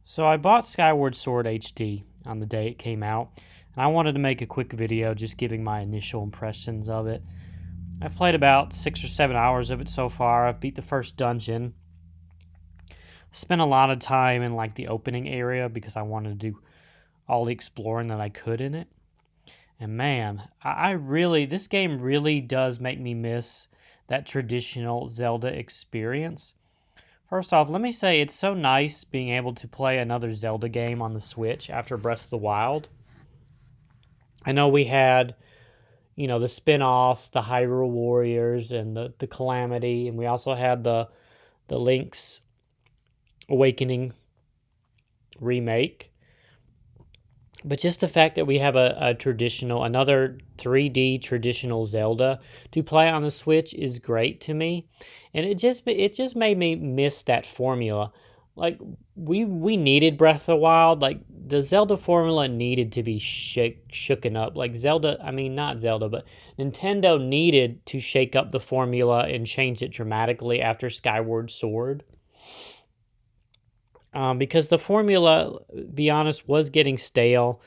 So I bought Skyward Sword HD on the day it came out, and I wanted to make a quick video just giving my initial impressions of it. I've played about 6 or 7 hours of it so far. I've beat the first dungeon. Spent a lot of time in like the opening area because I wanted to do all the exploring that I could in it. And man, this game really does make me miss that traditional Zelda experience. First off, let me say it's so nice being able to play another Zelda game on the Switch after Breath of the Wild. I know we had, the spin-offs, the Hyrule Warriors and the Calamity, and we also had the Link's Awakening remake. But just the fact that we have another 3D traditional Zelda to play on the Switch is great to me, and it just made me miss that formula. Like we needed Breath of the Wild. Like the Zelda formula needed to be shooken up. Like not Zelda, but Nintendo needed to shake up the formula and change it dramatically after Skyward Sword. Because the formula, be honest, was getting stale,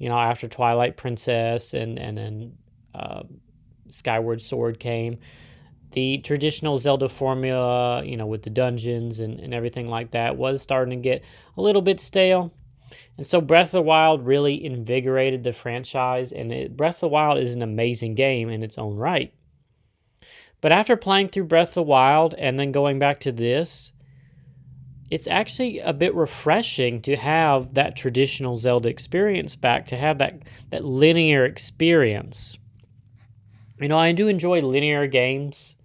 after Twilight Princess and then Skyward Sword came. The traditional Zelda formula, with the dungeons and everything like that, was starting to get a little bit stale. And so Breath of the Wild really invigorated the franchise, and Breath of the Wild is an amazing game in its own right. But after playing through Breath of the Wild and then going back to this, it's actually a bit refreshing to have that traditional Zelda experience back, to have that linear experience. I do enjoy linear games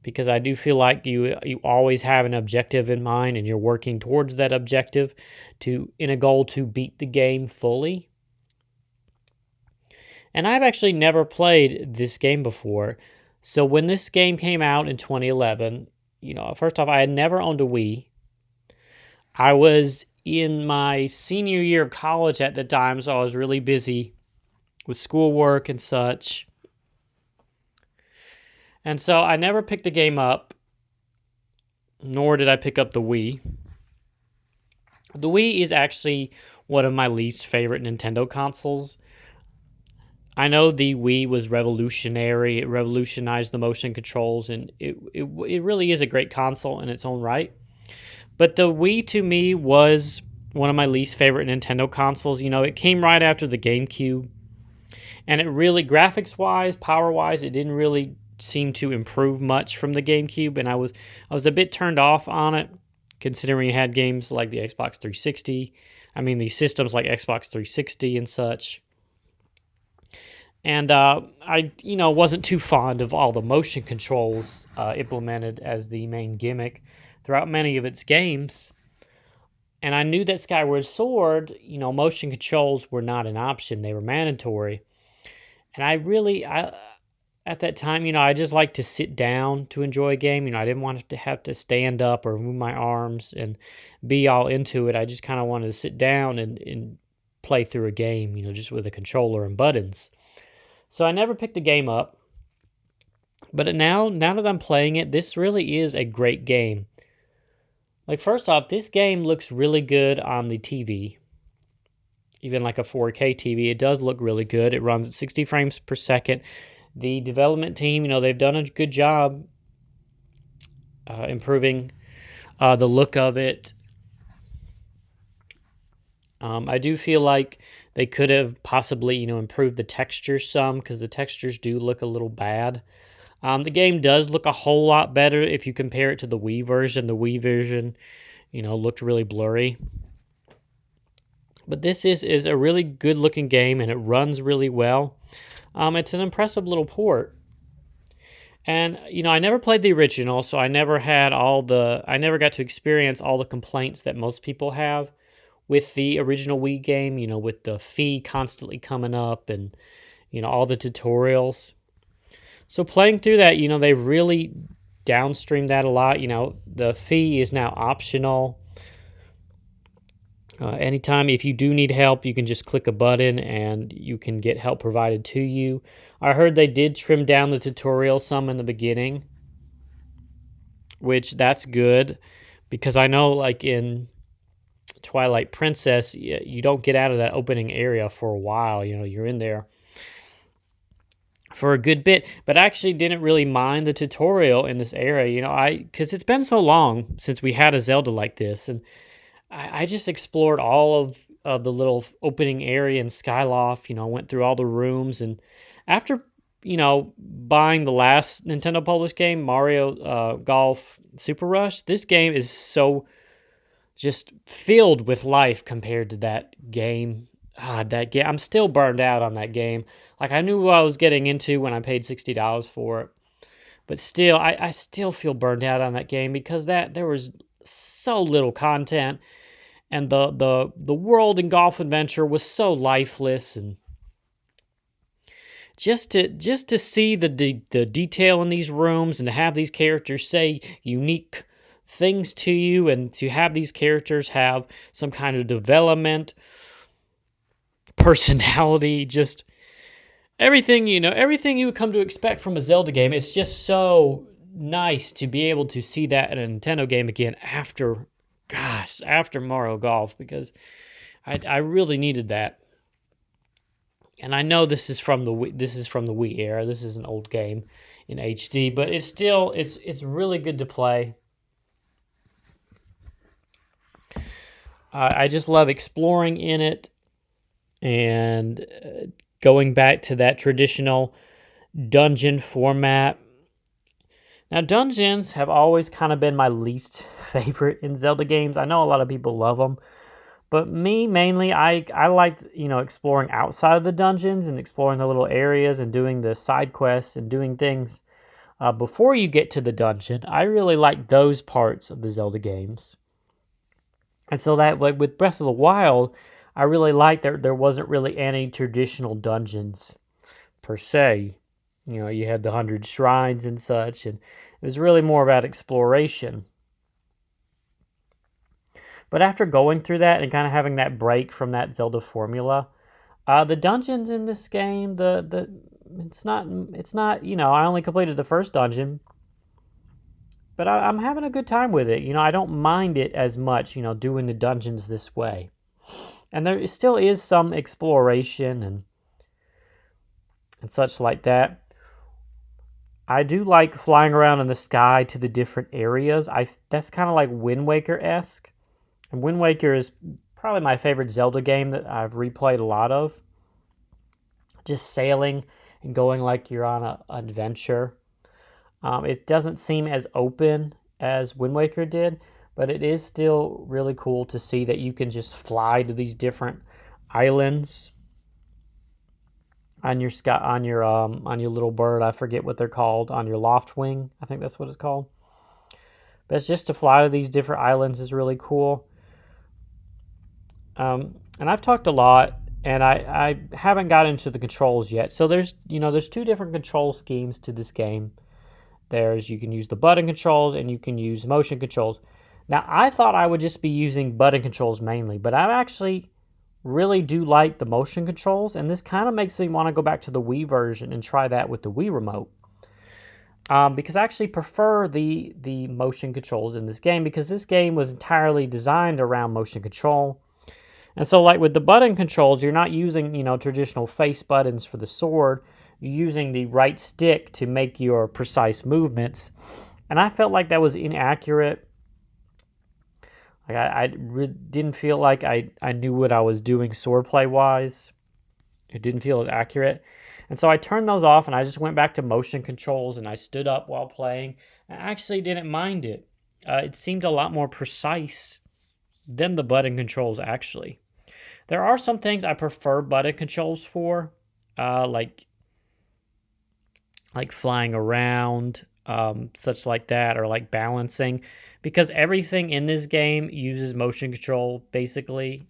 because I do feel like you always have an objective in mind and you're working towards that objective in a goal to beat the game fully. And I've actually never played this game before. So when this game came out in 2011, first off, I had never owned a Wii. I was in my senior year of college at the time, so I was really busy with schoolwork and such. And so I never picked the game up, nor did I pick up the Wii. The Wii is actually one of my least favorite Nintendo consoles. I know the Wii was revolutionary. It revolutionized the motion controls, and it really is a great console in its own right. But the Wii, to me, was one of my least favorite Nintendo consoles. It came right after the GameCube, and it really, graphics-wise, power-wise, it didn't really seem to improve much from the GameCube, and I was a bit turned off on it, considering you had games like the Xbox 360. The systems like Xbox 360 and such. And I wasn't too fond of all the motion controls implemented as the main gimmick throughout many of its games. And I knew that Skyward Sword, motion controls were not an option. They were mandatory. And at that time, I just liked to sit down to enjoy a game. I didn't want to have to stand up or move my arms and be all into it. I just kind of wanted to sit down and play through a game, just with a controller and buttons. So I never picked the game up, but now that I'm playing it, this really is a great game. Like, first off, this game looks really good on the TV, even like a 4K TV. It does look really good. It runs at 60 frames per second. The development team, they've done a good job improving the look of it. I do feel like they could have possibly, improved the textures some, because the textures do look a little bad. The game does look a whole lot better if you compare it to the Wii version. The Wii version, looked really blurry. But this is a really good-looking game, and it runs really well. It's an impressive little port. And, I never played the original, so I never got to experience all the complaints that most people have with the original Wii game, with the fee constantly coming up and, all the tutorials. So playing through that, they really downstreamed that a lot. The fee is now optional. Anytime, if you do need help, you can just click a button and you can get help provided to you. I heard they did trim down the tutorial some in the beginning, which that's good, because I know like in Twilight Princess, you don't get out of that opening area for a while. You're in there for a good bit, but I actually didn't really mind the tutorial in this area, because it's been so long since we had a Zelda like this, and I just explored all of the little opening area in Skyloft. Went through all the rooms, and after, buying the last Nintendo published game, Mario Golf Super Rush, this game is so just filled with life compared to that game. I'm still burned out on that game. Like, I knew what I was getting into when I paid $60 for it. But still, I still feel burned out on that game because there was so little content, and the world in Golf Adventure was so lifeless, and just to see the detail in these rooms, and to have these characters say unique things to you, and to have these characters have some kind of development, personality, just everything you would come to expect from a Zelda game. It's just so nice to be able to see that in a Nintendo game again after Mario Golf, because I really needed that. And I know this is from the Wii era. This is an old game in HD, but it's really good to play. I just love exploring in it, and going back to that traditional dungeon format. Now, dungeons have always kind of been my least favorite in Zelda games. I know a lot of people love them, but me, mainly, I liked, exploring outside of the dungeons, and exploring the little areas, and doing the side quests, and doing things before you get to the dungeon. I really like those parts of the Zelda games. And so that, like with Breath of the Wild, I really liked that there wasn't really any traditional dungeons per se. You had the 100 shrines and such, and it was really more about exploration. But after going through that and kind of having that break from that Zelda formula, the dungeons in this game, it's not. I only completed the first dungeon, but I'm having a good time with it. I don't mind it as much, doing the dungeons this way. And there still is some exploration and such like that. I do like flying around in the sky to the different areas. That's kind of like Wind Waker-esque. And Wind Waker is probably my favorite Zelda game that I've replayed a lot of. Just sailing and going like you're on an adventure. It doesn't seem as open as Wind Waker did, but it is still really cool to see that you can just fly to these different islands on your little bird. I forget what they're called, on your loft wing. I think that's what it's called. But it's just to fly to these different islands is really cool. And I've talked a lot, and I haven't got into the controls yet. So there's two different control schemes to this game. You can use the button controls, and you can use motion controls. Now, I thought I would just be using button controls mainly, but I actually really do like the motion controls, and this kind of makes me want to go back to the Wii version and try that with the Wii remote. Because I actually prefer the motion controls in this game, because this game was entirely designed around motion control. And so, like with the button controls, you're not using, traditional face buttons for the sword. You're using the right stick to make your precise movements. And I felt like that was inaccurate. Like I didn't feel like I knew what I was doing swordplay-wise. It didn't feel as accurate. And so I turned those off, and I just went back to motion controls, and I stood up while playing. I actually didn't mind it. It seemed a lot more precise than the button controls, actually. There are some things I prefer button controls for, like flying around, such like that, or like balancing, because everything in this game uses motion control, basically.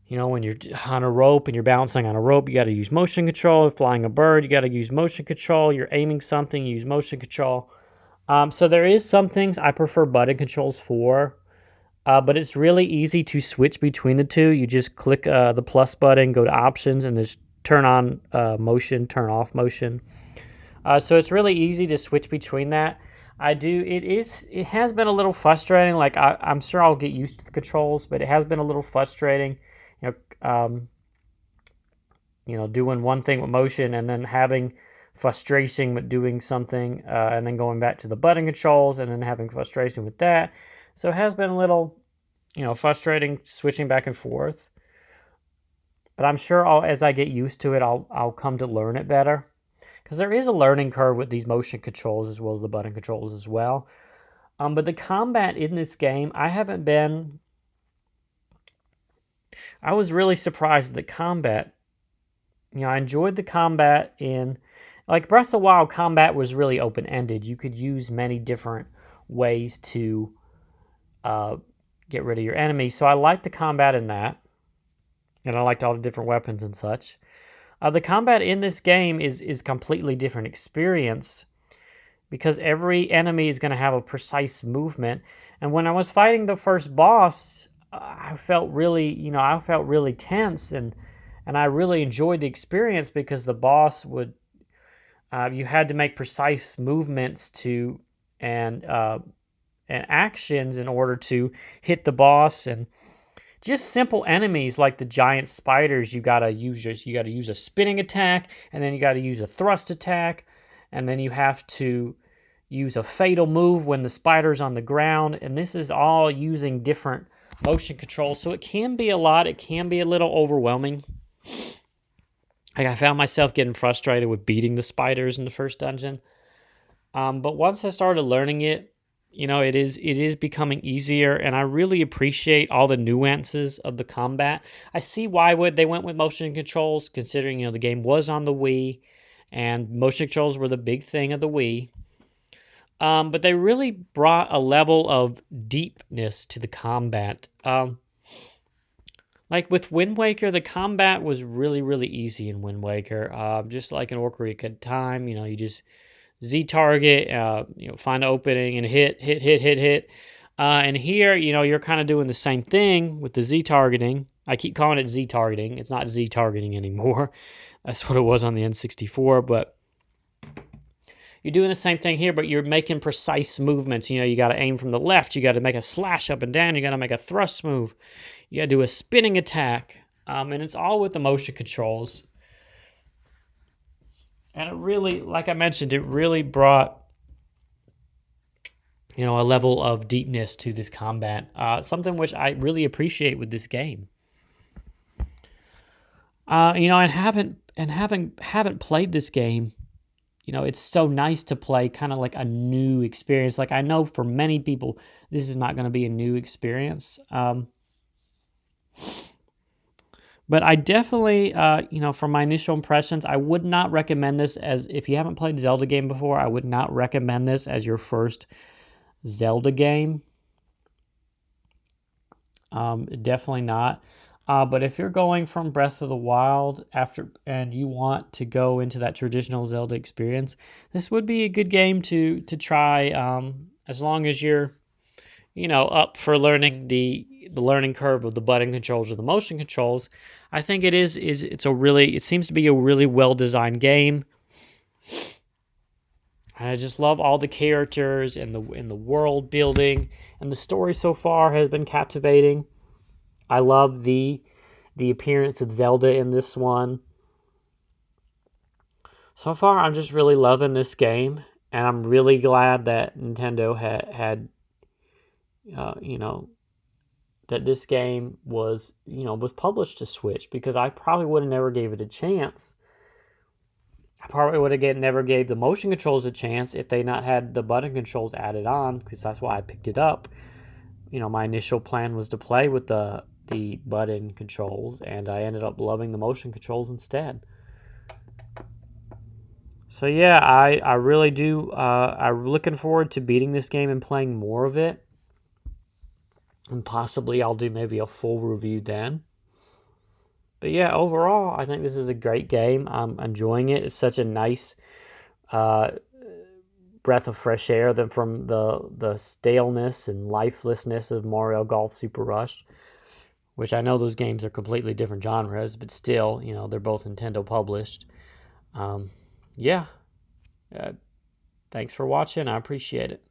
When you're on a rope and you're balancing on a rope, you got to use motion control. Flying a bird, you got to use motion control. You're aiming something, you use motion control. So there is some things I prefer button controls for, but it's really easy to switch between the two. You just click the plus button, go to options, and just turn on motion, turn off motion. So it's really easy to switch between that. I do. It has been a little frustrating. Like I'm sure I'll get used to the controls, but it has been a little frustrating. You doing one thing with motion and then having frustration with doing something, and then going back to the button controls and then having frustration with that. So it has been a little, frustrating switching back and forth. But I'm sure as I get used to it, I'll come to learn it better. Because there is a learning curve with these motion controls as well as the button controls as well. But the combat in this game, I was really surprised at the combat. I enjoyed the combat in, like, Breath of the Wild combat was really open-ended. You could use many different ways to get rid of your enemies. So I liked the combat in that. And I liked all the different weapons and such. The combat in this game is completely different experience because every enemy is going to have a precise movement. And when I was fighting the first boss, I felt really tense, and I really enjoyed the experience because the boss would, you had to make precise movements and actions in order to hit the boss. And just simple enemies like the giant spiders, you gotta use a spinning attack, and then you gotta use a thrust attack, and then you have to use a fatal move when the spider's on the ground. And this is all using different motion controls, so it can be a lot. It can be a little overwhelming. Like, I found myself getting frustrated with beating the spiders in the first dungeon. But once I started learning it, it is becoming easier, and I really appreciate all the nuances of the combat. I see why they went with motion controls, considering, the game was on the Wii, and motion controls were the big thing of the Wii. But they really brought a level of deepness to the combat. Like with Wind Waker, the combat was really, really easy in Wind Waker. Just like in Ocarina of Time, you just Z-target, find an opening and hit. And here, you're kind of doing the same thing with the Z-targeting. I keep calling it Z-targeting. It's not Z-targeting anymore. That's what it was on the N64, but you're doing the same thing here, but you're making precise movements. You got to aim from the left. You got to make a slash up and down. You got to make a thrust move. You got to do a spinning attack. And it's all with the motion controls. And it really, like I mentioned, it really brought, a level of deepness to this combat. Something which I really appreciate with this game. And haven't played this game. It's so nice to play kind of like a new experience. Like, I know for many people, this is not going to be a new experience. But I definitely, from my initial impressions, I would not recommend this if you haven't played Zelda game before, I would not recommend this as your first Zelda game. Definitely not. But if you're going from Breath of the Wild and you want to go into that traditional Zelda experience, this would be a good game to try, as long as you're, up for learning the learning curve of the button controls or the motion controls. I think it seems to be a really well-designed game. And I just love all the characters and the world building, and the story so far has been captivating. I love the appearance of Zelda in this one. So far, I'm just really loving this game, and I'm really glad that Nintendo had that this game was published to Switch, because I probably would have never gave it a chance. I probably would have never gave the motion controls a chance if they not had the button controls added on, because that's why I picked it up. My initial plan was to play with the button controls, and I ended up loving the motion controls instead. So yeah, I really do. I'm looking forward to beating this game and playing more of it. And possibly I'll do maybe a full review then. But yeah, overall, I think this is a great game. I'm enjoying it. It's such a nice breath of fresh air than from the staleness and lifelessness of Mario Golf Super Rush, which I know those games are completely different genres, but still, they're both Nintendo published. Thanks for watching. I appreciate it.